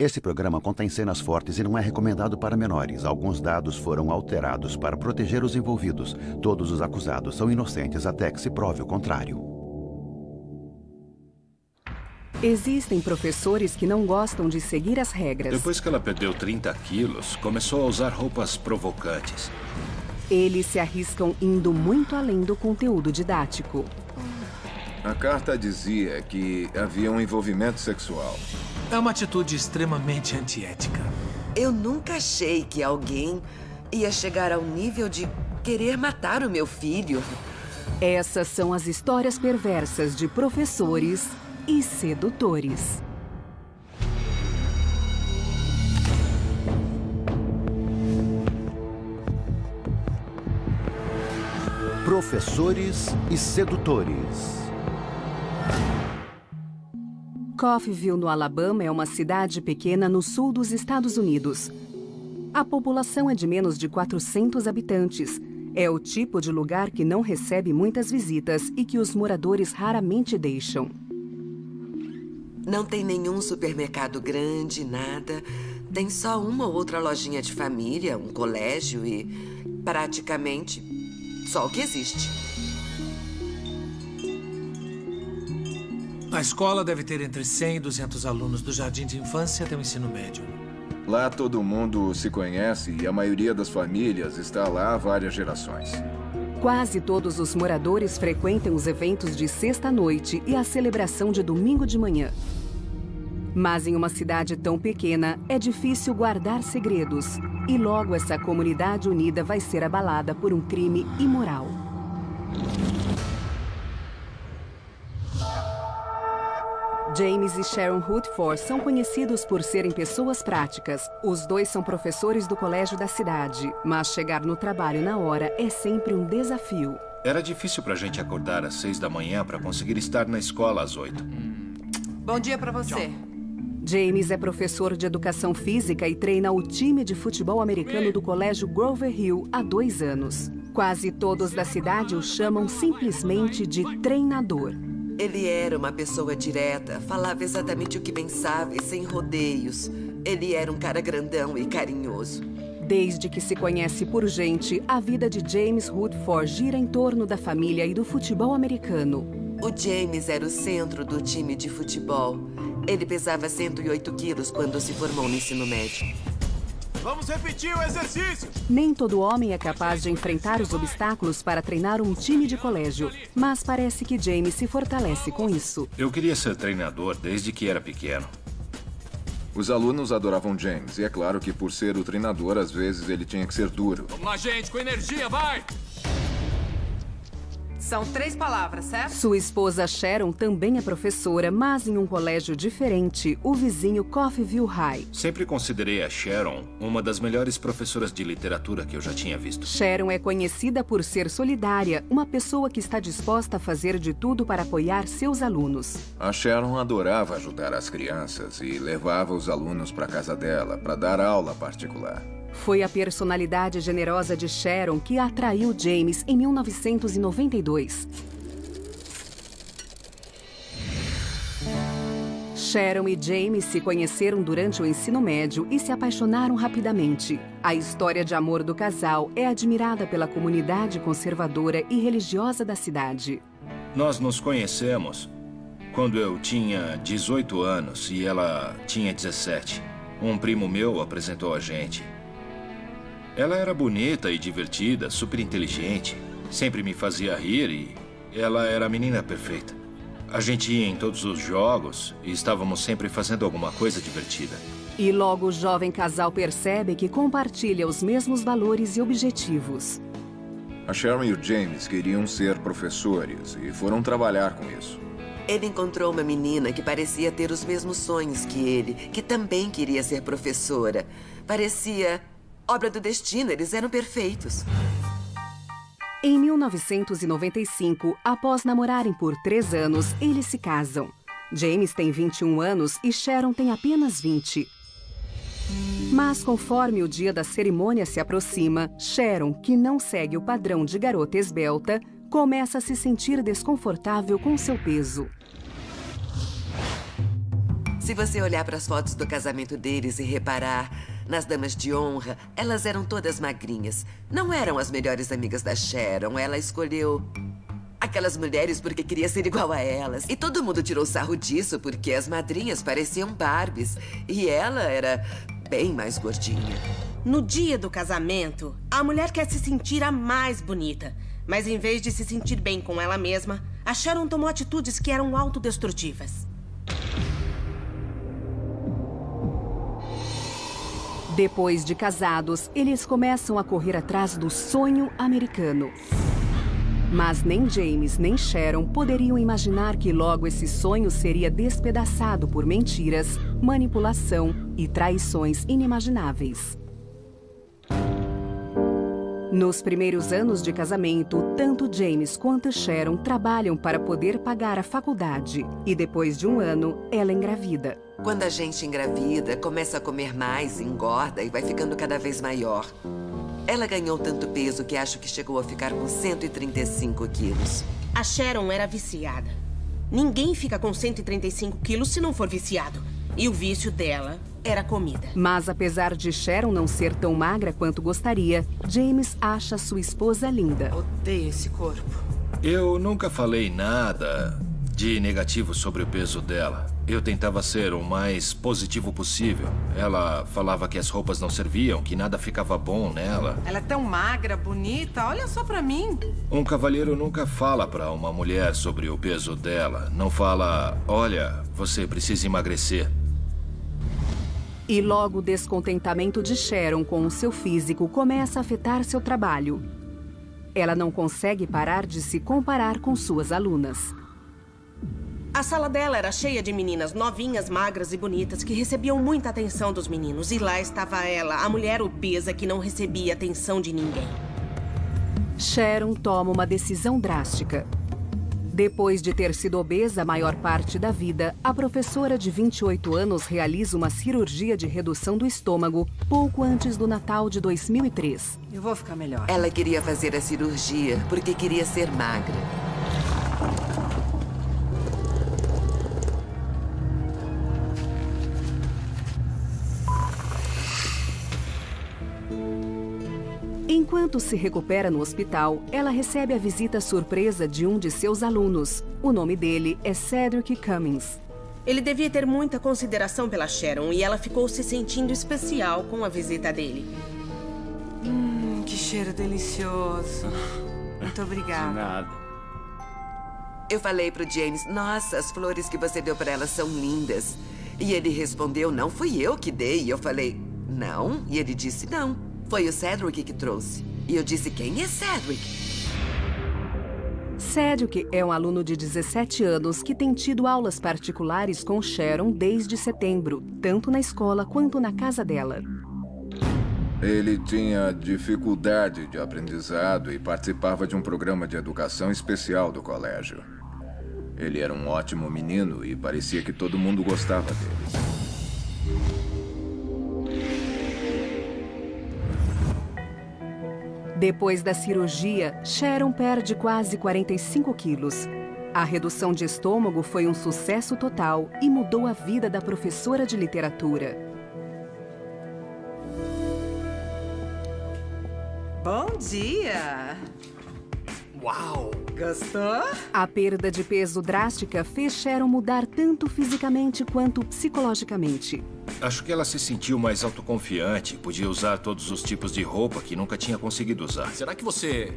Esse programa contém cenas fortes e não é recomendado para menores. Alguns dados foram alterados para proteger os envolvidos. Todos os acusados são inocentes até que se prove o contrário. Existem professores que não gostam de seguir as regras. Depois que ela perdeu 30 quilos, começou a usar roupas provocantes. Eles se arriscam indo muito além do conteúdo didático. A carta dizia que havia um envolvimento sexual. É uma atitude extremamente antiética. Eu nunca achei que alguém ia chegar ao nível de querer matar o meu filho. Essas são as histórias perversas de professores e sedutores. Professores e sedutores. Coffeyville, no Alabama, é uma cidade pequena no sul dos Estados Unidos. A população é de menos de 400 habitantes. É o tipo de lugar que não recebe muitas visitas e que os moradores raramente deixam. Não tem nenhum supermercado grande, nada. Tem só uma ou outra lojinha de família, um colégio e praticamente só o que existe. A escola deve ter entre 100 e 200 alunos do jardim de infância até o ensino médio. Lá todo mundo se conhece e a maioria das famílias está lá há várias gerações. Quase todos os moradores frequentam os eventos de sexta-noite e a celebração de domingo de manhã. Mas em uma cidade tão pequena, é difícil guardar segredos. E logo essa comunidade unida vai ser abalada por um crime imoral. James e Sharon Rutherford são conhecidos por serem pessoas práticas. Os dois são professores do colégio da cidade, mas chegar no trabalho na hora é sempre um desafio. Era difícil pra gente acordar às 6 da manhã para conseguir estar na escola às 8. Bom dia pra você. James é professor de educação física e treina o time de futebol americano do colégio Grover Hill há 2 anos. Quase todos da cidade o chamam simplesmente de treinador. Ele era uma pessoa direta, falava exatamente o que pensava e sem rodeios. Ele era um cara grandão e carinhoso. Desde que se conhece por gente, a vida de James Rutherford gira em torno da família e do futebol americano. O James era o centro do time de futebol. Ele pesava 108 quilos quando se formou no ensino médio. Vamos repetir o exercício! Nem todo homem é capaz de enfrentar os obstáculos para treinar um time de colégio, mas parece que James se fortalece com isso. Eu queria ser treinador desde que era pequeno. Os alunos adoravam James, e é claro que por ser o treinador, às vezes ele tinha que ser duro. Vamos lá, gente, com energia, vai! São 3 palavras, certo? Sua esposa Sharon também é professora, mas em um colégio diferente, o vizinho Coffeyville High. Sempre considerei a Sharon uma das melhores professoras de literatura que eu já tinha visto. Sharon é conhecida por ser solidária, uma pessoa que está disposta a fazer de tudo para apoiar seus alunos. A Sharon adorava ajudar as crianças e levava os alunos para a casa dela para dar aula particular. Foi a personalidade generosa de Sharon que atraiu James em 1992. Sharon e James se conheceram durante o ensino médio e se apaixonaram rapidamente. A história de amor do casal é admirada pela comunidade conservadora e religiosa da cidade. Nós nos conhecemos quando eu tinha 18 anos e ela tinha 17. Um primo meu apresentou a gente. Ela era bonita e divertida, super inteligente. Sempre me fazia rir e ela era a menina perfeita. A gente ia em todos os jogos e estávamos sempre fazendo alguma coisa divertida. E logo o jovem casal percebe que compartilha os mesmos valores e objetivos. A Sharon e o James queriam ser professores e foram trabalhar com isso. Ele encontrou uma menina que parecia ter os mesmos sonhos que ele, que também queria ser professora. Parecia obra do destino, eles eram perfeitos. Em 1995, após namorarem por 3 anos, eles se casam. James tem 21 anos e Sharon tem apenas 20. Mas conforme o dia da cerimônia se aproxima, Sharon, que não segue o padrão de garota esbelta, começa a se sentir desconfortável com seu peso. Se você olhar para as fotos do casamento deles e reparar nas damas de honra, elas eram todas magrinhas. Não eram as melhores amigas da Sharon. Ela escolheu aquelas mulheres porque queria ser igual a elas. E todo mundo tirou sarro disso porque as madrinhas pareciam Barbies. E ela era bem mais gordinha. No dia do casamento, a mulher quer se sentir a mais bonita. Mas em vez de se sentir bem com ela mesma, a Sharon tomou atitudes que eram autodestrutivas. Depois de casados, eles começam a correr atrás do sonho americano. Mas nem James nem Sharon poderiam imaginar que logo esse sonho seria despedaçado por mentiras, manipulação e traições inimagináveis. Nos primeiros anos de casamento, tanto James quanto Sharon trabalham para poder pagar a faculdade. E depois de um ano, ela engravida. Quando a gente engravida, começa a comer mais, engorda e vai ficando cada vez maior. Ela ganhou tanto peso que acho que chegou a ficar com 135 quilos. A Sharon era viciada. Ninguém fica com 135 quilos se não for viciado. E o vício dela era comida. Mas apesar de Sharon não ser tão magra quanto gostaria, James acha sua esposa linda. Odeio esse corpo. Eu nunca falei nada de negativo sobre o peso dela. Eu tentava ser o mais positivo possível. Ela falava que as roupas não serviam, que nada ficava bom nela. Ela é tão magra, bonita. Olha só pra mim. Um cavalheiro nunca fala pra uma mulher sobre o peso dela. Não fala, olha, você precisa emagrecer. E logo o descontentamento de Sharon com o seu físico começa a afetar seu trabalho. Ela não consegue parar de se comparar com suas alunas. A sala dela era cheia de meninas novinhas, magras e bonitas que recebiam muita atenção dos meninos. E lá estava ela, a mulher obesa que não recebia atenção de ninguém. Sharon toma uma decisão drástica. Depois de ter sido obesa a maior parte da vida, a professora de 28 anos realiza uma cirurgia de redução do estômago pouco antes do Natal de 2003. Eu vou ficar melhor. Ela queria fazer a cirurgia porque queria ser magra. Enquanto se recupera no hospital, ela recebe a visita surpresa de um de seus alunos. O nome dele é Cedric Cummings. Ele devia ter muita consideração pela Sharon e ela ficou se sentindo especial com a visita dele. Que cheiro delicioso. Muito obrigada. De nada. Eu falei pro James, nossa, as flores que você deu pra ela são lindas. E ele respondeu, não fui eu que dei. E eu falei, não? E ele disse, não. Foi o Cedric que trouxe. E eu disse, quem é Cedric? Cedric é um aluno de 17 anos que tem tido aulas particulares com Sharon desde setembro, tanto na escola quanto na casa dela. Ele tinha dificuldade de aprendizado e participava de um programa de educação especial do colégio. Ele era um ótimo menino e parecia que todo mundo gostava dele. Depois da cirurgia, Sharon perde quase 45 quilos. A redução de estômago foi um sucesso total e mudou a vida da professora de literatura. Bom dia. Uau! Gostou? A perda de peso drástica fez Sharon mudar tanto fisicamente quanto psicologicamente. Acho que ela se sentiu mais autoconfiante. Podia usar todos os tipos de roupa que nunca tinha conseguido usar. Será que você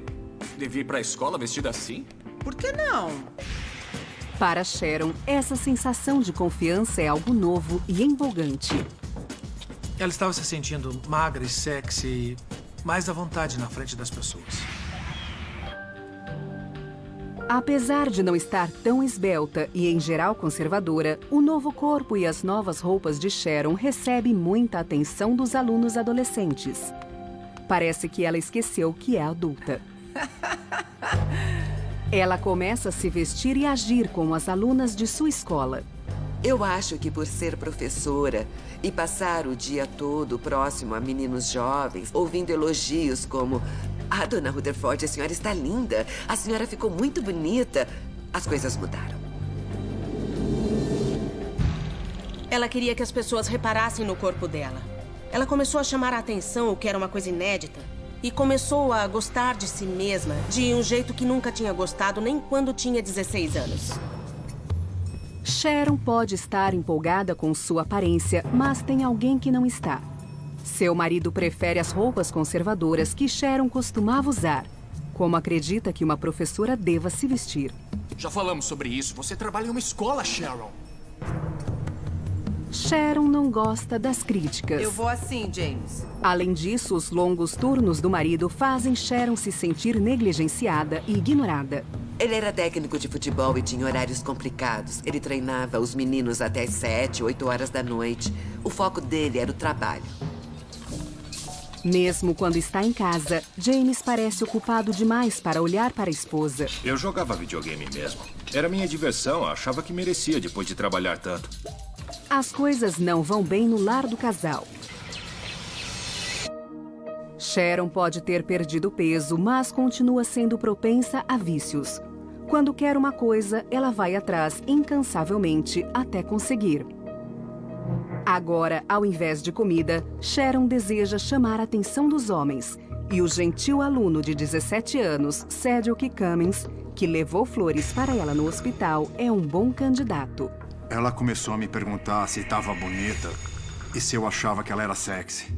devia ir pra escola vestida assim? Por que não? Para Sharon, essa sensação de confiança é algo novo e empolgante. Ela estava se sentindo magra e sexy, mais à vontade na frente das pessoas. Apesar de não estar tão esbelta e, em geral, conservadora, o novo corpo e as novas roupas de Sharon recebem muita atenção dos alunos adolescentes. Parece que ela esqueceu que é adulta. Ela começa a se vestir e agir como as alunas de sua escola. Eu acho que por ser professora e passar o dia todo próximo a meninos jovens, ouvindo elogios como "Ah, dona Rutherford, a senhora está linda. A senhora ficou muito bonita." As coisas mudaram. Ela queria que as pessoas reparassem no corpo dela. Ela começou a chamar a atenção, o que era uma coisa inédita. E começou a gostar de si mesma de um jeito que nunca tinha gostado nem quando tinha 16 anos. Sharon pode estar empolgada com sua aparência, mas tem alguém que não está. Seu marido prefere as roupas conservadoras que Sharon costumava usar, como acredita que uma professora deva se vestir. Já falamos sobre isso. Você trabalha em uma escola, Sharon. Sharon não gosta das críticas. Eu vou assim, James. Além disso, os longos turnos do marido fazem Sharon se sentir negligenciada e ignorada. Ele era técnico de futebol e tinha horários complicados. Ele treinava os meninos até as 7, 8 horas da noite. O foco dele era o trabalho. Mesmo quando está em casa, James parece ocupado demais para olhar para a esposa. Eu jogava videogame mesmo. Era minha diversão, achava que merecia depois de trabalhar tanto. As coisas não vão bem no lar do casal. Sharon pode ter perdido peso, mas continua sendo propensa a vícios. Quando quer uma coisa, ela vai atrás incansavelmente até conseguir. Agora, ao invés de comida, Sharon deseja chamar a atenção dos homens. E o gentil aluno de 17 anos, Cedric Cummings, que levou flores para ela no hospital, é um bom candidato. Ela começou a me perguntar se estava bonita e se eu achava que ela era sexy.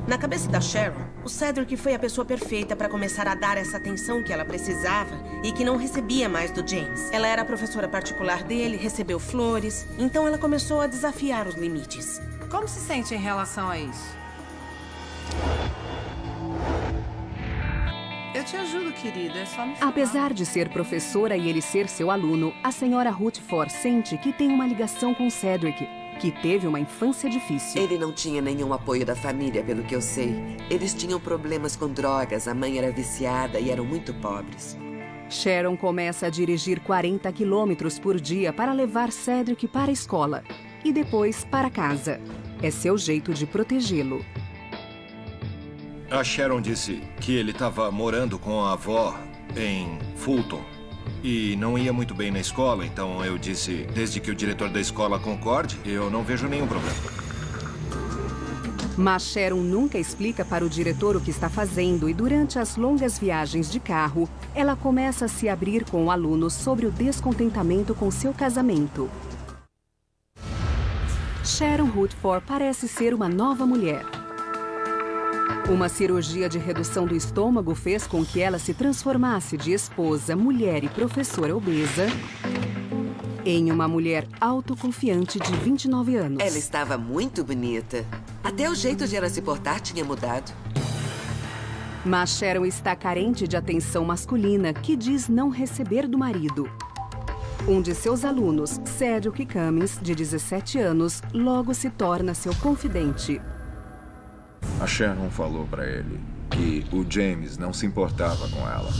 Na cabeça da Sharon, o Cedric foi a pessoa perfeita para começar a dar essa atenção que ela precisava e que não recebia mais do James. Ela era a professora particular dele, recebeu flores, então ela começou a desafiar os limites. Como se sente em relação a isso? Eu te ajudo, querida. É só me falar. Apesar de ser professora e ele ser seu aluno, a senhora Rutherford sente que tem uma ligação com Cedric, que teve uma infância difícil. Ele não tinha nenhum apoio da família, pelo que eu sei. Eles tinham problemas com drogas, a mãe era viciada e eram muito pobres. Sharon começa a dirigir 40 quilômetros por dia para levar Cedric para a escola e depois para casa. É seu jeito de protegê-lo. A Sharon disse que ele estava morando com a avó em Fulton e não ia muito bem na escola, então eu disse, desde que o diretor da escola concorde, eu não vejo nenhum problema. Mas Sharon nunca explica para o diretor o que está fazendo e durante as longas viagens de carro, ela começa a se abrir com o aluno sobre o descontentamento com seu casamento. Sharon Rutherford parece ser uma nova mulher. Uma cirurgia de redução do estômago fez com que ela se transformasse de esposa, mulher e professora obesa em uma mulher autoconfiante de 29 anos. Ela estava muito bonita. Até o jeito de ela se portar tinha mudado. Mas Sharon está carente de atenção masculina que diz não receber do marido. Um de seus alunos, Cedric Cummings, de 17 anos, logo se torna seu confidente. A Sharon falou para ele que o James não se importava com ela.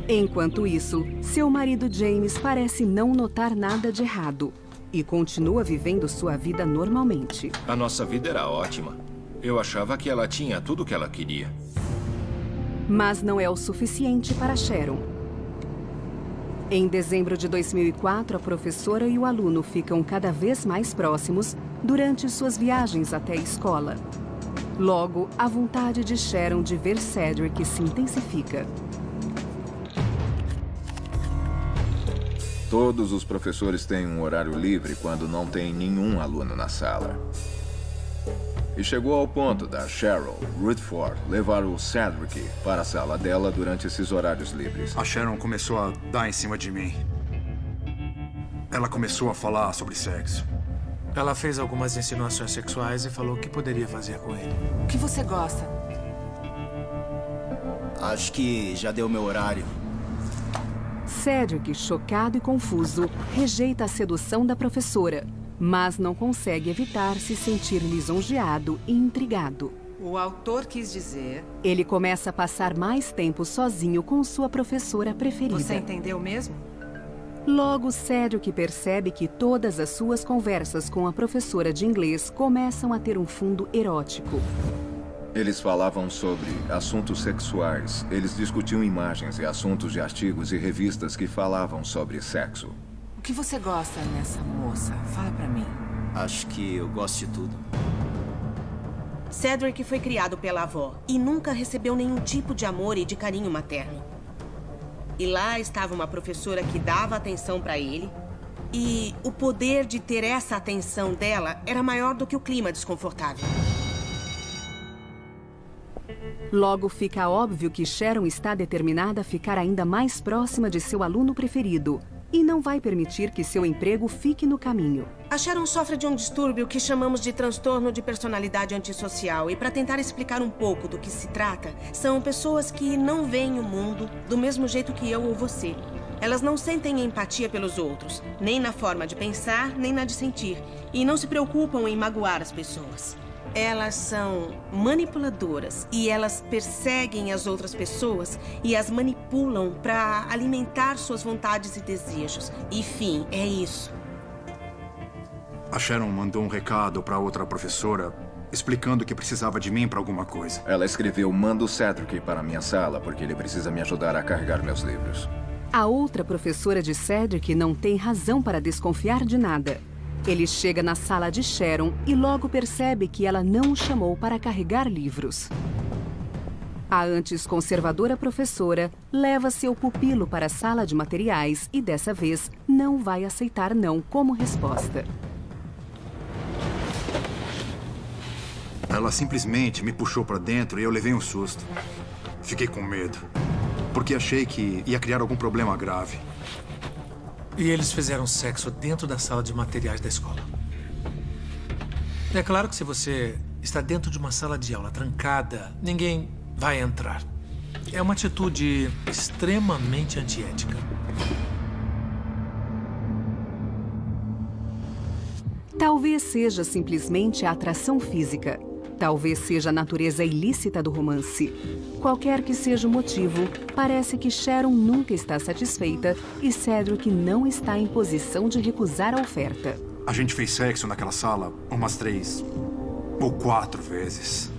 Enquanto isso, seu marido James parece não notar nada de errado e continua vivendo sua vida normalmente. A nossa vida era ótima. Eu achava que ela tinha tudo o que ela queria. Mas não é o suficiente para Sharon. Em dezembro de 2004, a professora e o aluno ficam cada vez mais próximos durante suas viagens até a escola. Logo, a vontade de Sharon de ver Cedric se intensifica. Todos os professores têm um horário livre quando não tem nenhum aluno na sala. E chegou ao ponto da Sharon Rutherford levar o Cedric para a sala dela durante esses horários livres. A Sharon começou a dar em cima de mim. Ela começou a falar sobre sexo. Ela fez algumas insinuações sexuais e falou o que poderia fazer com ele. O que você gosta? Acho que já deu meu horário. Cedric, chocado e confuso, rejeita a sedução da professora, mas não consegue evitar se sentir lisonjeado e intrigado. O autor quis dizer... Ele começa a passar mais tempo sozinho com sua professora preferida. Você entendeu mesmo? Logo, Cedric percebe que todas as suas conversas com a professora de inglês começam a ter um fundo erótico. Eles falavam sobre assuntos sexuais. Eles discutiam imagens e assuntos de artigos e revistas que falavam sobre sexo. O que você gosta nessa moça? Fala pra mim. Acho que eu gosto de tudo. Cedric foi criado pela avó e nunca recebeu nenhum tipo de amor e de carinho materno. E lá estava uma professora que dava atenção pra ele. E o poder de ter essa atenção dela era maior do que o clima desconfortável. Logo fica óbvio que Sharon está determinada a ficar ainda mais próxima de seu aluno preferido e não vai permitir que seu emprego fique no caminho. A Sharon sofre de um distúrbio que chamamos de transtorno de personalidade antissocial. E para tentar explicar um pouco do que se trata, são pessoas que não veem o mundo do mesmo jeito que eu ou você. Elas não sentem empatia pelos outros, nem na forma de pensar, nem na de sentir. E não se preocupam em magoar as pessoas. Elas são manipuladoras e elas perseguem as outras pessoas e as manipulam para alimentar suas vontades e desejos. Enfim, é isso. A Sharon mandou um recado para outra professora explicando que precisava de mim para alguma coisa. Ela escreveu: manda o Cedric para a minha sala porque ele precisa me ajudar a carregar meus livros. A outra professora de Cedric não tem razão para desconfiar de nada. Ele chega na sala de Sharon e logo percebe que ela não o chamou para carregar livros. A antes conservadora professora leva seu pupilo para a sala de materiais e dessa vez não vai aceitar não como resposta. Ela simplesmente me puxou para dentro e eu levei um susto. Fiquei com medo, porque achei que ia criar algum problema grave. E eles fizeram sexo dentro da sala de materiais da escola. É claro que se você está dentro de uma sala de aula trancada, ninguém vai entrar. É uma atitude extremamente antiética. Talvez seja simplesmente a atração física. Talvez seja a natureza ilícita do romance. Qualquer que seja o motivo, parece que Sharon nunca está satisfeita e Cedric não está em posição de recusar a oferta. A gente fez sexo naquela sala umas 3 ou 4 vezes.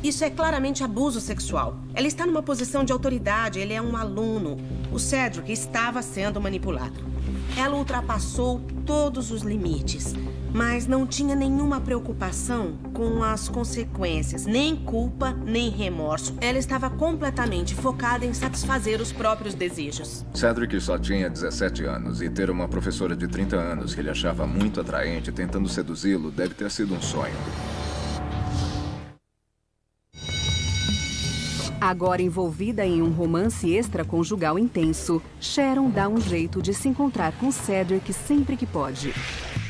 Isso é claramente abuso sexual. Ela está numa posição de autoridade, ele é um aluno. O Cedric estava sendo manipulado. Ela ultrapassou todos os limites, mas não tinha nenhuma preocupação com as consequências, nem culpa, nem remorso. Ela estava completamente focada em satisfazer os próprios desejos. Cedric só tinha 17 anos e ter uma professora de 30 anos que ele achava muito atraente tentando seduzi-lo deve ter sido um sonho. Agora envolvida em um romance extraconjugal intenso, Sharon dá um jeito de se encontrar com Cedric sempre que pode.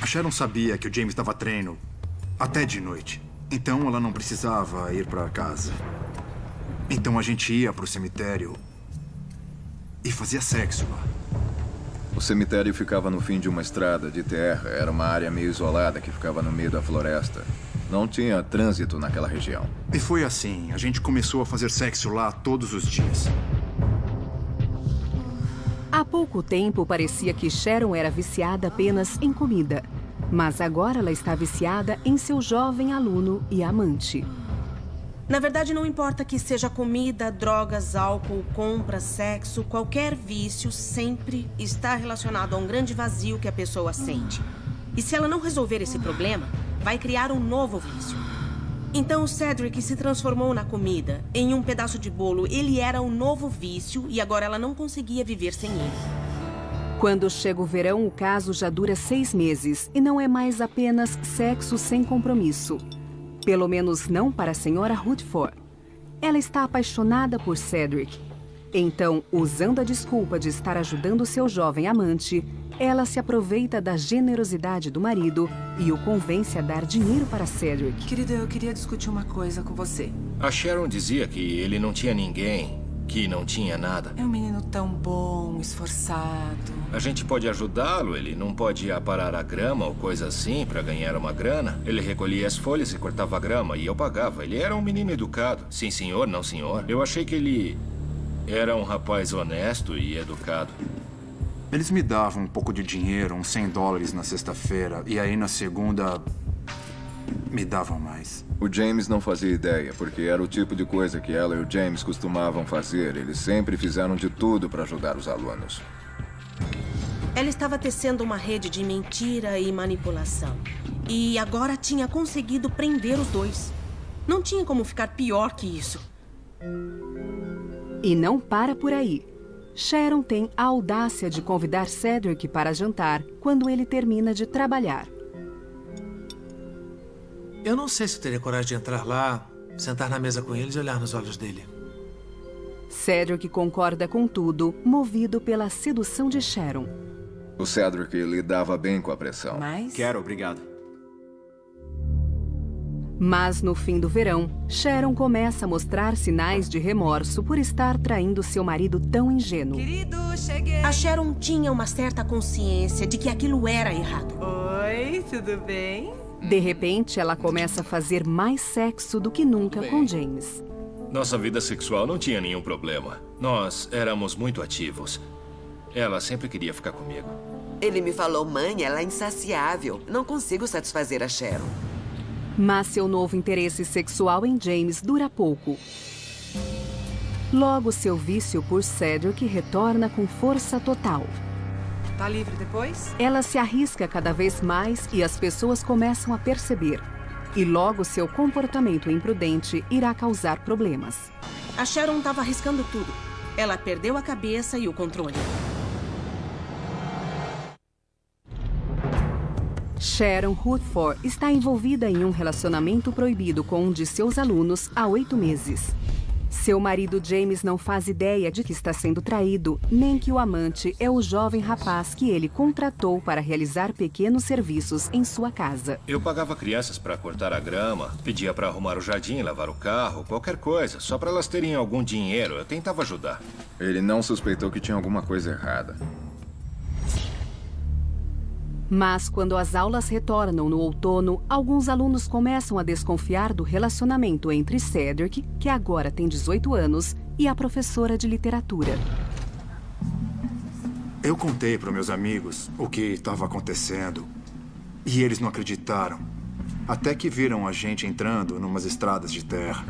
A Sharon sabia que o James dava treino até de noite, então ela não precisava ir para casa. Então a gente ia para o cemitério e fazia sexo lá. O cemitério ficava no fim de uma estrada de terra. Era uma área meio isolada que ficava no meio da floresta. Não tinha trânsito naquela região. E foi assim. A gente começou a fazer sexo lá todos os dias. Há pouco tempo parecia que Sharon era viciada apenas em comida. Mas agora ela está viciada em seu jovem aluno e amante. Na verdade, não importa que seja comida, drogas, álcool, compra, sexo, qualquer vício sempre está relacionado a um grande vazio que a pessoa sente. E se ela não resolver esse problema, vai criar um novo vício. Então o Cedric se transformou na comida, em um pedaço de bolo. Ele era um novo vício e agora ela não conseguia viver sem ele. Quando chega o verão, o caso já dura 6 meses e não é mais apenas sexo sem compromisso. Pelo menos não para a senhora Rutherford. Ela está apaixonada por Cedric. Então, usando a desculpa de estar ajudando seu jovem amante, ela se aproveita da generosidade do marido e o convence a dar dinheiro para Cedric. Querido, eu queria discutir uma coisa com você. A Sharon dizia que ele não tinha ninguém, que não tinha nada. É um menino tão bom, esforçado. A gente pode ajudá-lo, ele não pode aparar a grama ou coisa assim para ganhar uma grana. Ele recolhia as folhas e cortava a grama e eu pagava. Ele era um menino educado. Sim, senhor, não, senhor. Eu achei que ele era um rapaz honesto e educado. Eles me davam um pouco de dinheiro, uns $100 na sexta-feira, e aí na segunda me davam mais. O James não fazia ideia, porque era o tipo de coisa que ela e o James costumavam fazer. Eles sempre fizeram de tudo para ajudar os alunos. Ela estava tecendo uma rede de mentira e manipulação. E agora tinha conseguido prender os dois. Não tinha como ficar pior que isso. E não para por aí. Sharon tem a audácia de convidar Cedric para jantar quando ele termina de trabalhar. Eu não sei se eu teria coragem de entrar lá, sentar na mesa com eles e olhar nos olhos dele. Cedric concorda com tudo, movido pela sedução de Sharon. O Cedric lidava bem com a pressão. Quero, obrigado. Mas no fim do verão, Sharon começa a mostrar sinais de remorso por estar traindo seu marido tão ingênuo. Querido, cheguei. A Sharon tinha uma certa consciência de que aquilo era errado. Oi, tudo bem? De repente, ela começa a fazer mais sexo do que nunca com James. Nossa vida sexual não tinha nenhum problema. Nós éramos muito ativos. Ela sempre queria ficar comigo. Ele me falou, mãe, ela é insaciável. Não consigo satisfazer a Sharon. Mas seu novo interesse sexual em James dura pouco. Logo, seu vício por Cedric retorna com força total. Tá livre depois? Ela se arrisca cada vez mais e as pessoas começam a perceber. E logo seu comportamento imprudente irá causar problemas. A Sharon estava arriscando tudo. Ela perdeu a cabeça e o controle. Sharon Rutherford está envolvida em um relacionamento proibido com um de seus alunos há 8 meses. Seu marido James não faz ideia de que está sendo traído, nem que o amante é o jovem rapaz que ele contratou para realizar pequenos serviços em sua casa. Eu pagava crianças para cortar a grama, pedia para arrumar o jardim, lavar o carro, qualquer coisa, só para elas terem algum dinheiro. Eu tentava ajudar. Ele não suspeitou que tinha alguma coisa errada. Mas quando as aulas retornam no outono, alguns alunos começam a desconfiar do relacionamento entre Cedric, que agora tem 18 anos, e a professora de literatura. Eu contei para meus amigos o que estava acontecendo e eles não acreditaram. Até que viram a gente entrando numas estradas de terra.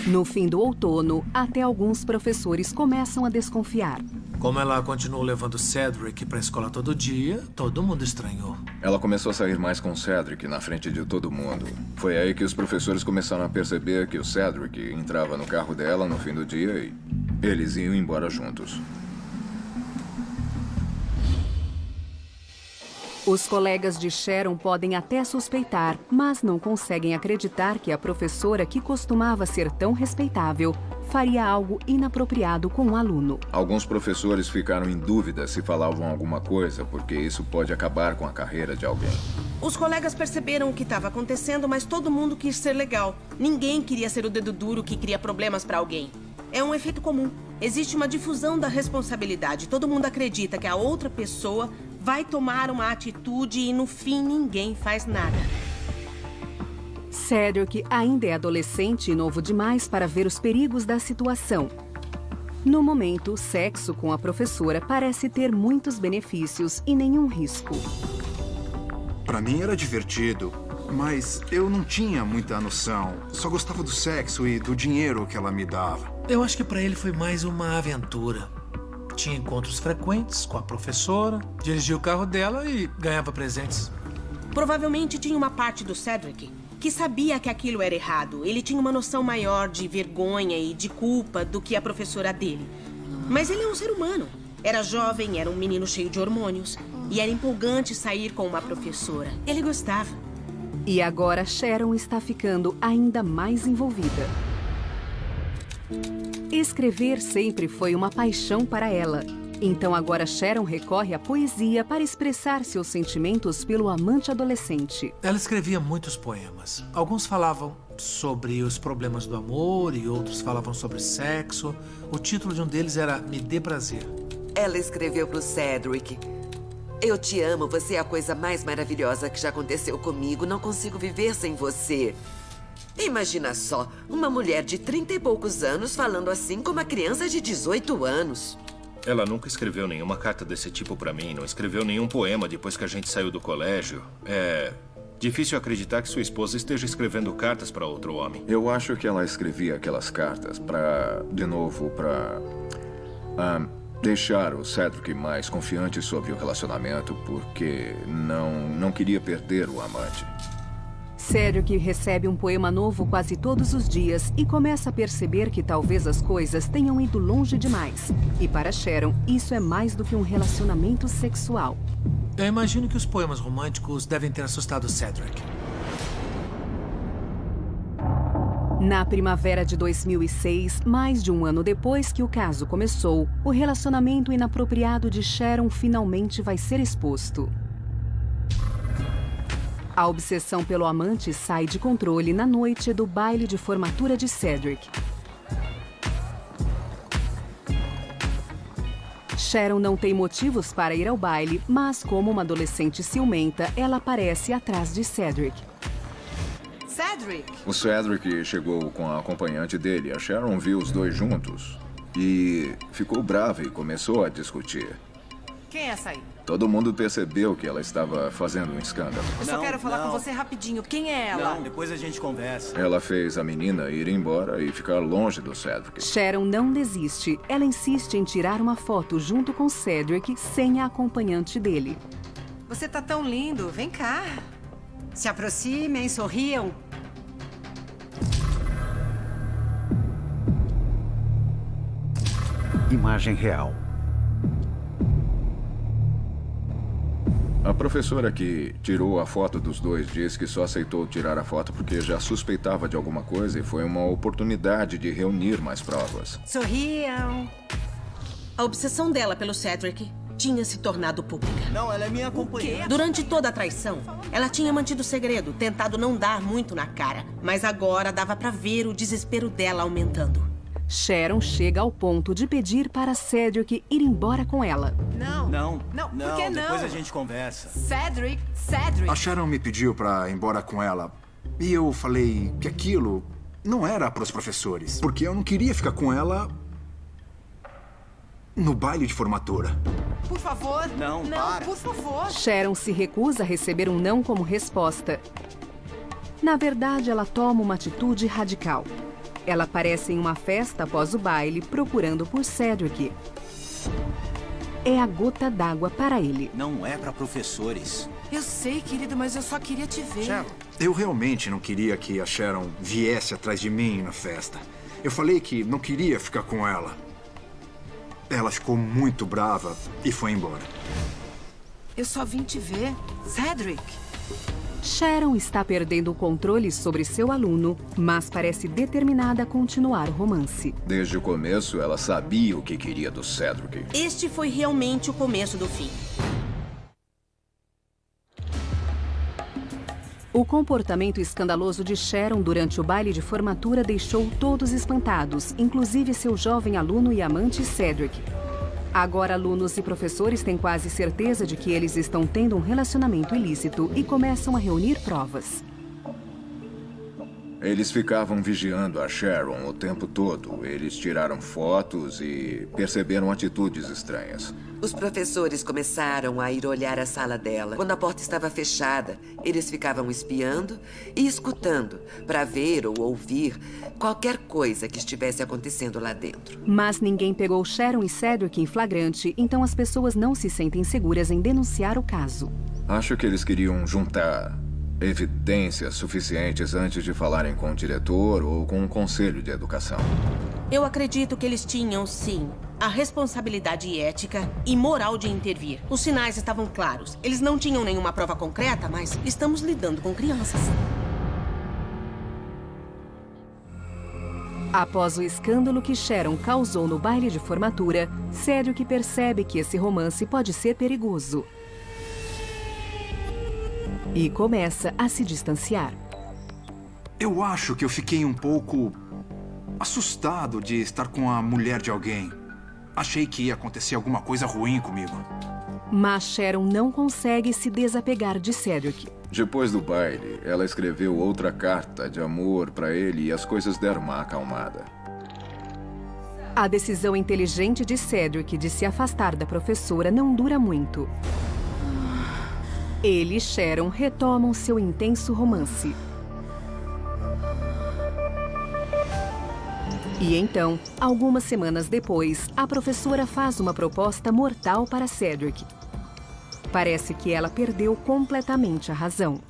No fim do outono, até alguns professores começam a desconfiar. Como ela continuou levando Cedric para a escola todo dia, todo mundo estranhou. Ela começou a sair mais com Cedric na frente de todo mundo. Foi aí que os professores começaram a perceber que o Cedric entrava no carro dela no fim do dia e eles iam embora juntos. Os colegas de Sharon podem até suspeitar, mas não conseguem acreditar que a professora, que costumava ser tão respeitável, faria algo inapropriado com um aluno. Alguns professores ficaram em dúvida se falavam alguma coisa, porque isso pode acabar com a carreira de alguém. Os colegas perceberam o que estava acontecendo, mas todo mundo quis ser legal. Ninguém queria ser o dedo duro que cria problemas para alguém. É um efeito comum. Existe uma difusão da responsabilidade. Todo mundo acredita que a outra pessoa vai tomar uma atitude e, no fim, ninguém faz nada. Cedric ainda é adolescente e novo demais para ver os perigos da situação. No momento, o sexo com a professora parece ter muitos benefícios e nenhum risco. Para mim era divertido, mas eu não tinha muita noção. Só gostava do sexo e do dinheiro que ela me dava. Eu acho que para ele foi mais uma aventura. Tinha encontros frequentes com a professora, dirigia o carro dela e ganhava presentes. Provavelmente tinha uma parte do Cedric que sabia que aquilo era errado. Ele tinha uma noção maior de vergonha e de culpa do que a professora dele. Mas ele é um ser humano. Era jovem, era um menino cheio de hormônios. E era empolgante sair com uma professora. Ele gostava. E agora Sharon está ficando ainda mais envolvida. Escrever sempre foi uma paixão para ela. Então agora Sharon recorre à poesia para expressar seus sentimentos pelo amante adolescente. Ela escrevia muitos poemas. Alguns falavam sobre os problemas do amor e outros falavam sobre sexo. O título de um deles era Me Dê Prazer. Ela escreveu para o Cedric: eu te amo, você é a coisa mais maravilhosa que já aconteceu comigo. Não consigo viver sem você. Imagina só, uma mulher de 30 e poucos anos falando assim com uma criança de 18 anos. Ela nunca escreveu nenhuma carta desse tipo pra mim, não escreveu nenhum poema depois que a gente saiu do colégio. É difícil acreditar que sua esposa esteja escrevendo cartas pra outro homem. Eu acho que ela escrevia aquelas cartas deixar o Cedric mais confiante sobre o relacionamento porque não queria perder o amante. Cedric recebe um poema novo quase todos os dias e começa a perceber que talvez as coisas tenham ido longe demais. E para Sharon, isso é mais do que um relacionamento sexual. Eu imagino que os poemas românticos devem ter assustado Cedric. Na primavera de 2006, mais de um ano depois que o caso começou, o relacionamento inapropriado de Sharon finalmente vai ser exposto. A obsessão pelo amante sai de controle na noite do baile de formatura de Cedric. Sharon não tem motivos para ir ao baile, mas como uma adolescente ciumenta, ela aparece atrás de Cedric. Cedric! O Cedric chegou com a acompanhante dele. A Sharon viu os dois juntos e ficou brava e começou a discutir. Quem é essa aí? Todo mundo percebeu que ela estava fazendo um escândalo. Eu só quero falar com você rapidinho. Quem é ela? Não, depois a gente conversa. Ela fez a menina ir embora e ficar longe do Cedric. Sharon não desiste. Ela insiste em tirar uma foto junto com Cedric sem a acompanhante dele. Você tá tão lindo. Vem cá. Se aproximem, sorriam. Imagem real. A professora que tirou a foto dos dois disse que só aceitou tirar a foto porque já suspeitava de alguma coisa e foi uma oportunidade de reunir mais provas. Sorriam. A obsessão dela pelo Cedric tinha se tornado pública. Não, ela é minha companheira. Durante toda a traição, ela tinha mantido o segredo, tentado não dar muito na cara. Mas agora dava pra ver o desespero dela aumentando. Sharon chega ao ponto de pedir para Cedric ir embora com ela. Não. Não. Por que não? Depois a gente conversa. Cedric. A Sharon me pediu pra ir embora com ela. E eu falei que aquilo não era pros professores. Porque eu não queria ficar com ela no baile de formatura. Por favor. Não, para. Por favor. Sharon se recusa a receber um não como resposta. Na verdade, ela toma uma atitude radical. Ela aparece em uma festa após o baile, procurando por Cedric. É a gota d'água para ele. Não é pra professores. Eu sei, querido, mas eu só queria te ver. Sharon, eu realmente não queria que a Sharon viesse atrás de mim na festa. Eu falei que não queria ficar com ela. Ela ficou muito brava e foi embora. Eu só vim te ver. Cedric. Sharon está perdendo o controle sobre seu aluno, mas parece determinada a continuar o romance. Desde o começo, ela sabia o que queria do Cedric. Este foi realmente o começo do fim. O comportamento escandaloso de Sharon durante o baile de formatura deixou todos espantados, inclusive seu jovem aluno e amante Cedric. Agora, alunos e professores têm quase certeza de que eles estão tendo um relacionamento ilícito e começam a reunir provas. Eles ficavam vigiando a Sharon o tempo todo. Eles tiraram fotos e perceberam atitudes estranhas. Os professores começaram a ir olhar a sala dela. Quando a porta estava fechada, eles ficavam espiando e escutando para ver ou ouvir qualquer coisa que estivesse acontecendo lá dentro. Mas ninguém pegou Sharon e Cedric em flagrante, então as pessoas não se sentem seguras em denunciar o caso. Acho que eles queriam juntar evidências suficientes antes de falarem com o diretor ou com o conselho de educação. Eu acredito que eles tinham, sim, a responsabilidade ética e moral de intervir. Os sinais estavam claros. Eles não tinham nenhuma prova concreta, mas estamos lidando com crianças. Após o escândalo que Sharon causou no baile de formatura, Cedric percebe que esse romance pode ser perigoso. E começa a se distanciar. Eu acho que eu fiquei um pouco assustado de estar com a mulher de alguém. Achei que ia acontecer alguma coisa ruim comigo. Mas Sharon não consegue se desapegar de Cedric. Depois do baile, ela escreveu outra carta de amor para ele e as coisas deram uma acalmada. A decisão inteligente de Cedric de se afastar da professora não dura muito. Ele e Sharon retomam seu intenso romance. E então, algumas semanas depois, a professora faz uma proposta mortal para Cedric. Parece que ela perdeu completamente a razão.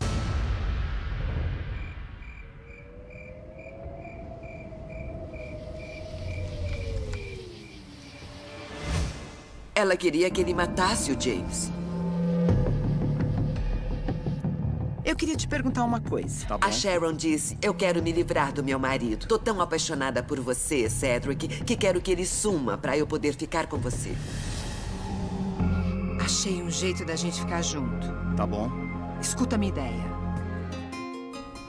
Ela queria que ele matasse o James. Eu queria te perguntar uma coisa. A Sharon disse, eu quero me livrar do meu marido. Tô tão apaixonada por você, Cedric, que quero que ele suma pra eu poder ficar com você. Achei um jeito da gente ficar junto. Tá bom. Escuta a minha ideia.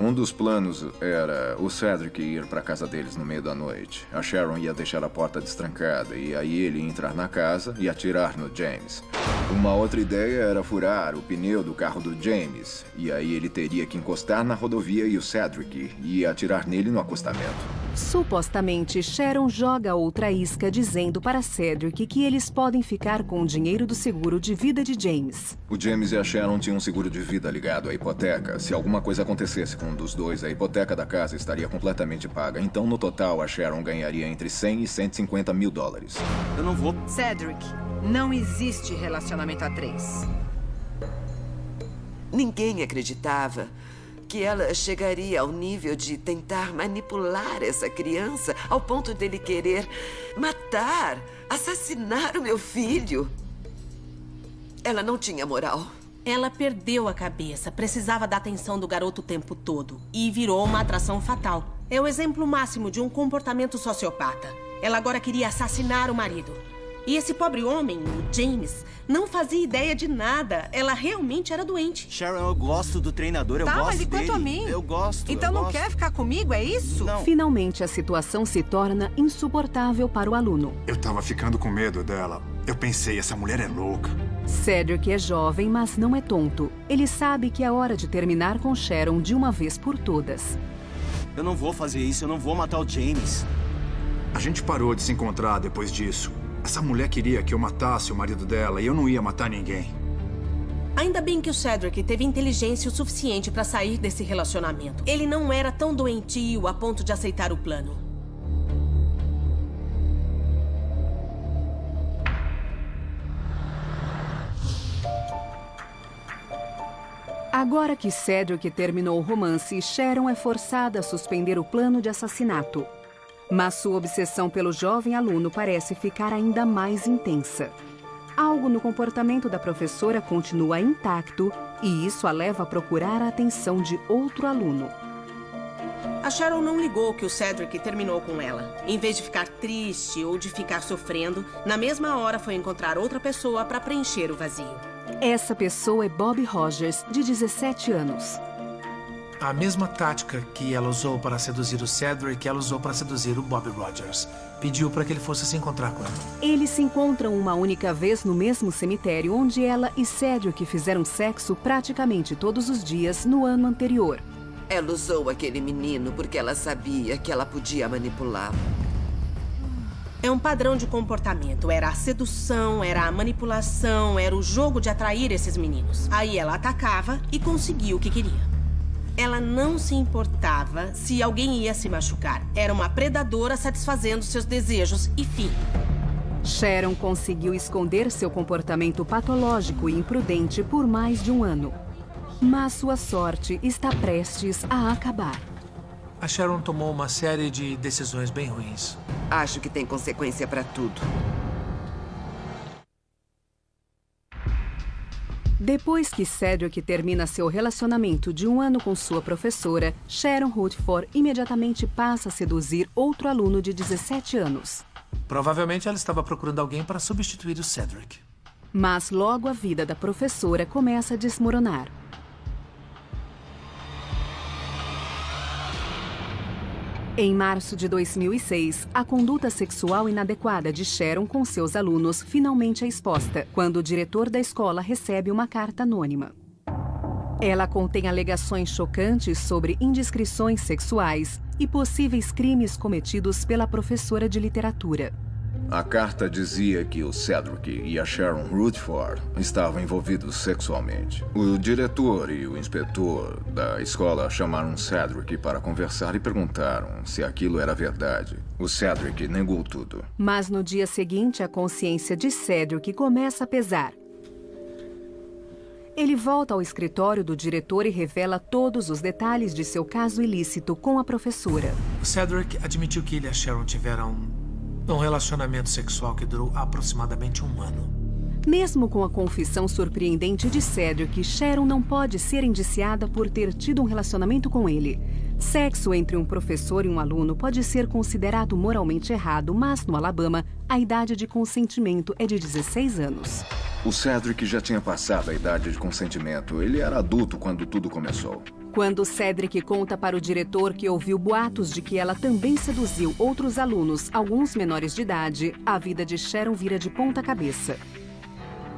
Um dos planos era o Cedric ir para casa deles no meio da noite. A Sharon ia deixar a porta destrancada e aí ele ia entrar na casa e atirar no James. Uma outra ideia era furar o pneu do carro do James. E aí ele teria que encostar na rodovia e o Cedric ia atirar nele no acostamento. Supostamente, Sharon joga outra isca dizendo para Cedric que eles podem ficar com o dinheiro do seguro de vida de James. O James e a Sharon tinham um seguro de vida ligado à hipoteca. Se alguma coisa acontecesse com um dos dois, a hipoteca da casa estaria completamente paga. Então, no total, a Sharon ganharia entre 100 e 150 mil dólares. Eu não vou... Cedric, não existe relacionamento a três. Ninguém acreditava que ela chegaria ao nível de tentar manipular essa criança ao ponto dele querer matar, assassinar o meu filho. Ela não tinha moral. Ela perdeu a cabeça, precisava da atenção do garoto o tempo todo e virou uma atração fatal. É o exemplo máximo de um comportamento sociopata. Ela agora queria assassinar o marido. E esse pobre homem, o James, não fazia ideia de nada. Ela realmente era doente. Sharon, eu gosto do treinador, eu Tá, gosto mas e quanto dele. a mim? Eu gosto, Então eu não gosto. quer ficar comigo, é isso? Não. Finalmente, a situação se torna insuportável para o aluno. Eu tava ficando com medo dela. Eu pensei, essa mulher é louca. Cedric é jovem, mas não é tonto. Ele sabe que é hora de terminar com Sharon de uma vez por todas. Eu não vou fazer isso, eu não vou matar o James. A gente parou de se encontrar depois disso. Essa mulher queria que eu matasse o marido dela e eu não ia matar ninguém. Ainda bem que o Cedric teve inteligência o suficiente para sair desse relacionamento. Ele não era tão doentio a ponto de aceitar o plano. Agora que Cedric terminou o romance, Sharon é forçada a suspender o plano de assassinato. Mas sua obsessão pelo jovem aluno parece ficar ainda mais intensa. Algo no comportamento da professora continua intacto e isso a leva a procurar a atenção de outro aluno. A Sharon não ligou que o Cedric terminou com ela. Em vez de ficar triste ou de ficar sofrendo, na mesma hora foi encontrar outra pessoa para preencher o vazio. Essa pessoa é Bob Rogers, de 17 anos. A mesma tática que ela usou para seduzir o Cedric, ela usou para seduzir o Bob Rogers. Pediu para que ele fosse se encontrar com ela. Eles se encontram uma única vez no mesmo cemitério onde ela e Cedric fizeram sexo praticamente todos os dias no ano anterior. Ela usou aquele menino porque ela sabia que ela podia manipulá-lo. É um padrão de comportamento. Era a sedução, era a manipulação, era o jogo de atrair esses meninos. Aí ela atacava e conseguia o que queria. Ela não se importava se alguém ia se machucar. Era uma predadora satisfazendo seus desejos e fim. Sharon conseguiu esconder seu comportamento patológico e imprudente por mais de um ano. Mas sua sorte está prestes a acabar. A Sharon tomou uma série de decisões bem ruins. Acho que tem consequência para tudo. Depois que Cedric termina seu relacionamento de um ano com sua professora, Sharon Rutherford imediatamente passa a seduzir outro aluno de 17 anos. Provavelmente ela estava procurando alguém para substituir o Cedric. Mas logo a vida da professora começa a desmoronar. Em março de 2006, a conduta sexual inadequada de Sharon com seus alunos finalmente é exposta, quando o diretor da escola recebe uma carta anônima. Ela contém alegações chocantes sobre indiscrições sexuais e possíveis crimes cometidos pela professora de literatura. A carta dizia que o Cedric e a Sharon Rutherford estavam envolvidos sexualmente. O diretor e o inspetor da escola chamaram Cedric para conversar e perguntaram se aquilo era verdade. O Cedric negou tudo. Mas no dia seguinte, a consciência de Cedric começa a pesar. Ele volta ao escritório do diretor e revela todos os detalhes de seu caso ilícito com a professora. O Cedric admitiu que ele e a Sharon tiveram um relacionamento sexual que durou aproximadamente 1 ano. Mesmo com a confissão surpreendente de Cedric, Sharon não pode ser indiciada por ter tido um relacionamento com ele. Sexo entre um professor e um aluno pode ser considerado moralmente errado, mas no Alabama, a idade de consentimento é de 16 anos. O Cedric já tinha passado a idade de consentimento. Ele era adulto quando tudo começou. Quando Cedric conta para o diretor que ouviu boatos de que ela também seduziu outros alunos, alguns menores de idade, a vida de Sharon vira de ponta cabeça.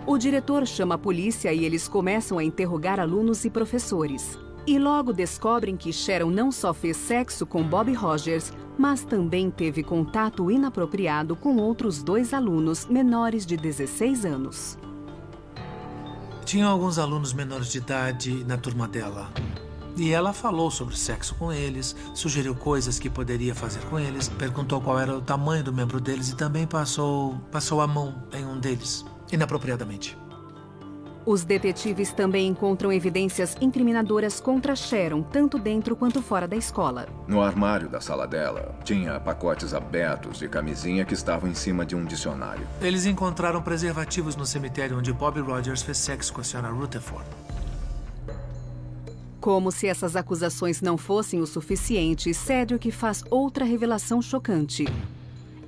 O diretor chama a polícia e eles começam a interrogar alunos e professores. E logo descobrem que Sharon não só fez sexo com Bob Rogers, mas também teve contato inapropriado com outros 2 alunos menores de 16 anos. Tinham alguns alunos menores de idade na turma dela. E ela falou sobre sexo com eles, sugeriu coisas que poderia fazer com eles, perguntou qual era o tamanho do membro deles e também passou a mão em um deles, inapropriadamente. Os detetives também encontram evidências incriminadoras contra Sharon, tanto dentro quanto fora da escola. No armário da sala dela, tinha pacotes abertos de camisinha que estavam em cima de um dicionário. Eles encontraram preservativos no cemitério onde Bob Rogers fez sexo com a Sra. Rutherford. Como se essas acusações não fossem o suficiente, Cedric faz outra revelação chocante.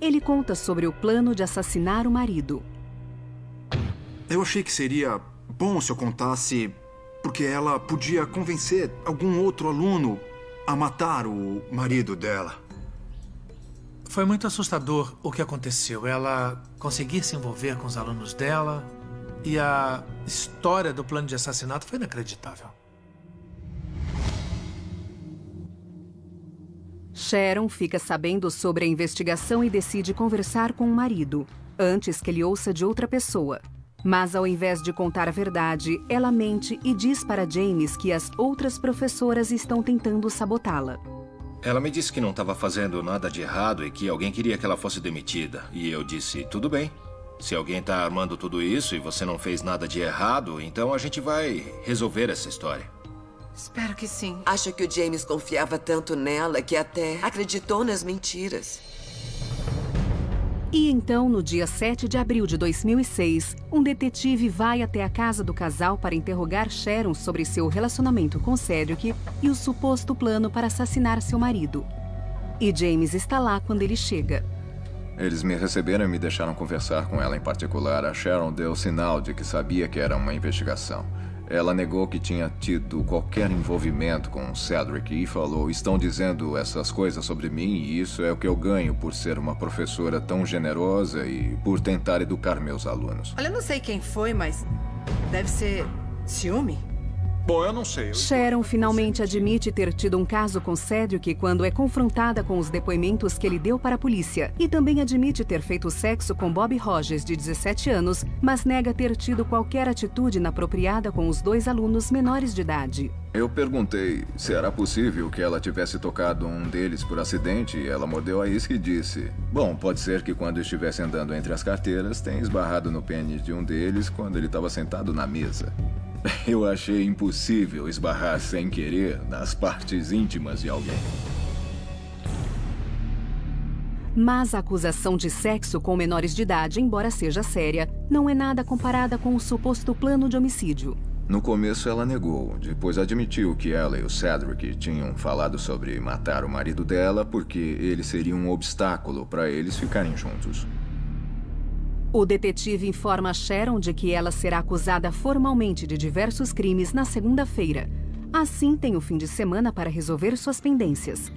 Ele conta sobre o plano de assassinar o marido. Eu achei que seria bom se eu contasse, porque ela podia convencer algum outro aluno a matar o marido dela. Foi muito assustador o que aconteceu. Ela conseguir se envolver com os alunos dela e a história do plano de assassinato foi inacreditável. Sharon fica sabendo sobre a investigação e decide conversar com o marido, antes que ele ouça de outra pessoa. Mas ao invés de contar a verdade, ela mente e diz para James que as outras professoras estão tentando sabotá-la. Ela me disse que não estava fazendo nada de errado e que alguém queria que ela fosse demitida. E eu disse, tudo bem. Se alguém está armando tudo isso e você não fez nada de errado, então a gente vai resolver essa história. Espero que sim. Acho que o James confiava tanto nela que até acreditou nas mentiras. E então, no dia 7 de abril de 2006, um detetive vai até a casa do casal para interrogar Sharon sobre seu relacionamento com Cedric e o suposto plano para assassinar seu marido. E James está lá quando ele chega. Eles me receberam e me deixaram conversar com ela em particular. A Sharon deu sinal de que sabia que era uma investigação. Ela negou que tinha tido qualquer envolvimento com Cedric e falou, estão dizendo essas coisas sobre mim e isso é o que eu ganho por ser uma professora tão generosa e por tentar educar meus alunos. Olha, eu não sei quem foi, mas deve ser ciúme. Bom, eu não sei. Sharon finalmente admite ter tido um caso com Cedric quando é confrontada com os depoimentos que ele deu para a polícia. E também admite ter feito sexo com Bob Rogers, de 17 anos, mas nega ter tido qualquer atitude inapropriada com os 2 alunos menores de idade. Eu perguntei se era possível que ela tivesse tocado um deles por acidente e ela mordeu a isca e disse, bom, pode ser que quando estivesse andando entre as carteiras tenha esbarrado no pênis de um deles quando ele estava sentado na mesa. Eu achei impossível esbarrar sem querer nas partes íntimas de alguém. Mas a acusação de sexo com menores de idade, embora seja séria, não é nada comparada com o suposto plano de homicídio. No começo ela negou, depois admitiu que ela e o Cedric tinham falado sobre matar o marido dela porque ele seria um obstáculo para eles ficarem juntos. O detetive informa a Sharon de que ela será acusada formalmente de diversos crimes na segunda-feira. Assim, tem o fim de semana para resolver suas pendências.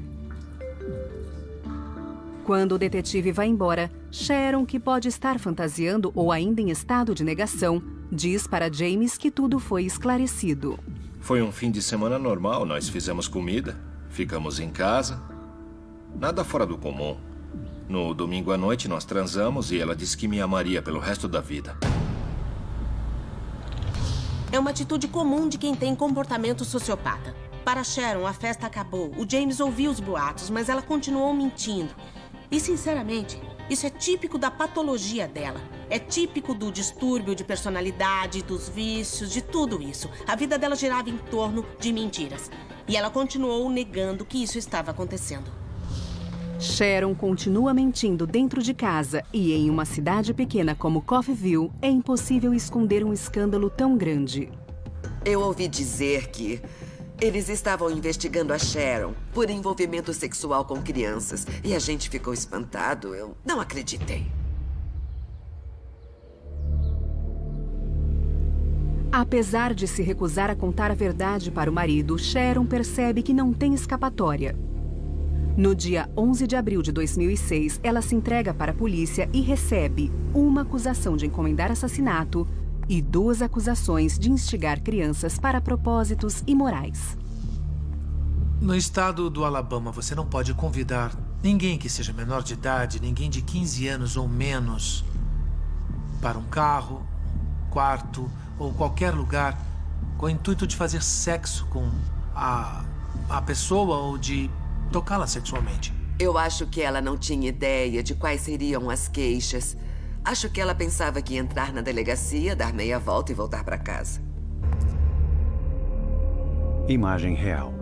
Quando o detetive vai embora, Sharon, que pode estar fantasiando ou ainda em estado de negação, diz para James que tudo foi esclarecido. Foi um fim de semana normal, nós fizemos comida, ficamos em casa. Nada fora do comum. No domingo à noite, nós transamos e ela disse que me amaria pelo resto da vida. É uma atitude comum de quem tem comportamento sociopata. Para Sharon, a festa acabou. O James ouviu os boatos, mas ela continuou mentindo. E, sinceramente, isso é típico da patologia dela. É típico do distúrbio de personalidade, dos vícios, de tudo isso. A vida dela girava em torno de mentiras. E ela continuou negando que isso estava acontecendo. Sharon continua mentindo dentro de casa e em uma cidade pequena como Coffeyville, é impossível esconder um escândalo tão grande. Eu ouvi dizer que eles estavam investigando a Sharon por envolvimento sexual com crianças e a gente ficou espantado. Eu não acreditei. Apesar de se recusar a contar a verdade para o marido, Sharon percebe que não tem escapatória. No dia 11 de abril de 2006, ela se entrega para a polícia e recebe uma acusação de encomendar assassinato e 2 acusações de instigar crianças para propósitos imorais. No estado do Alabama, você não pode convidar ninguém que seja menor de idade, ninguém de 15 anos ou menos, para um carro, quarto ou qualquer lugar com o intuito de fazer sexo com a pessoa ou de tocá-la sexualmente. Eu acho que ela não tinha ideia de quais seriam as queixas. Acho que ela pensava que ia entrar na delegacia, dar meia volta e voltar para casa. Imagem real.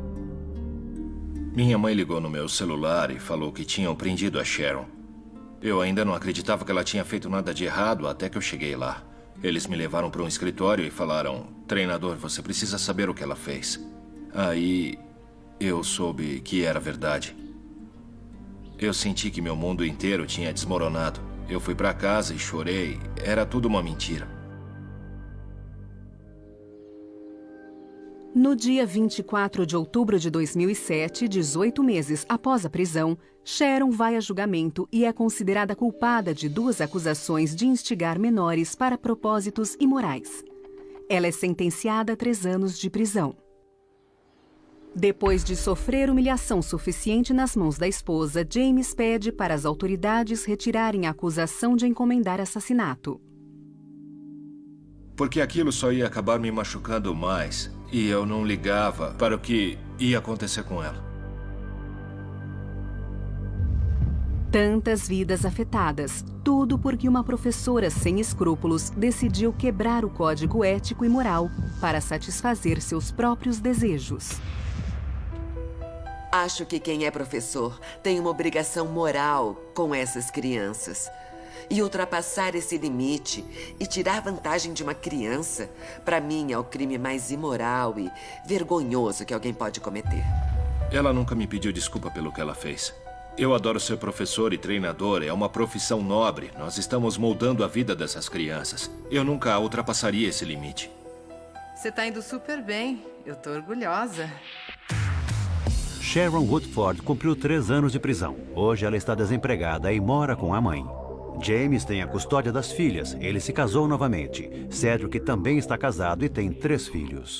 Minha mãe ligou no meu celular e falou que tinham prendido a Sharon. Eu ainda não acreditava que ela tinha feito nada de errado até que eu cheguei lá. Eles me levaram para um escritório e falaram: treinador, você precisa saber o que ela fez. Aí eu soube que era verdade. Eu senti que meu mundo inteiro tinha desmoronado. Eu fui para casa e chorei. Era tudo uma mentira. No dia 24 de outubro de 2007, 18 meses após a prisão, Sharon vai a julgamento e é considerada culpada de 2 acusações de instigar menores para propósitos imorais. Ela é sentenciada a 3 anos de prisão. Depois de sofrer humilhação suficiente nas mãos da esposa, James pede para as autoridades retirarem a acusação de encomendar assassinato. Porque aquilo só ia acabar me machucando mais e eu não ligava para o que ia acontecer com ela. Tantas vidas afetadas, tudo porque uma professora sem escrúpulos decidiu quebrar o código ético e moral para satisfazer seus próprios desejos. Acho que quem é professor tem uma obrigação moral com essas crianças. E ultrapassar esse limite e tirar vantagem de uma criança, para mim, é o crime mais imoral e vergonhoso que alguém pode cometer. Ela nunca me pediu desculpa pelo que ela fez. Eu adoro ser professor e treinador, é uma profissão nobre. Nós estamos moldando a vida dessas crianças. Eu nunca ultrapassaria esse limite. Você tá indo super bem. Eu tô orgulhosa. Sharon Woodford cumpriu 3 anos de prisão. Hoje ela está desempregada e mora com a mãe. James tem a custódia das filhas. Ele se casou novamente. Cedric também está casado e tem 3 filhos.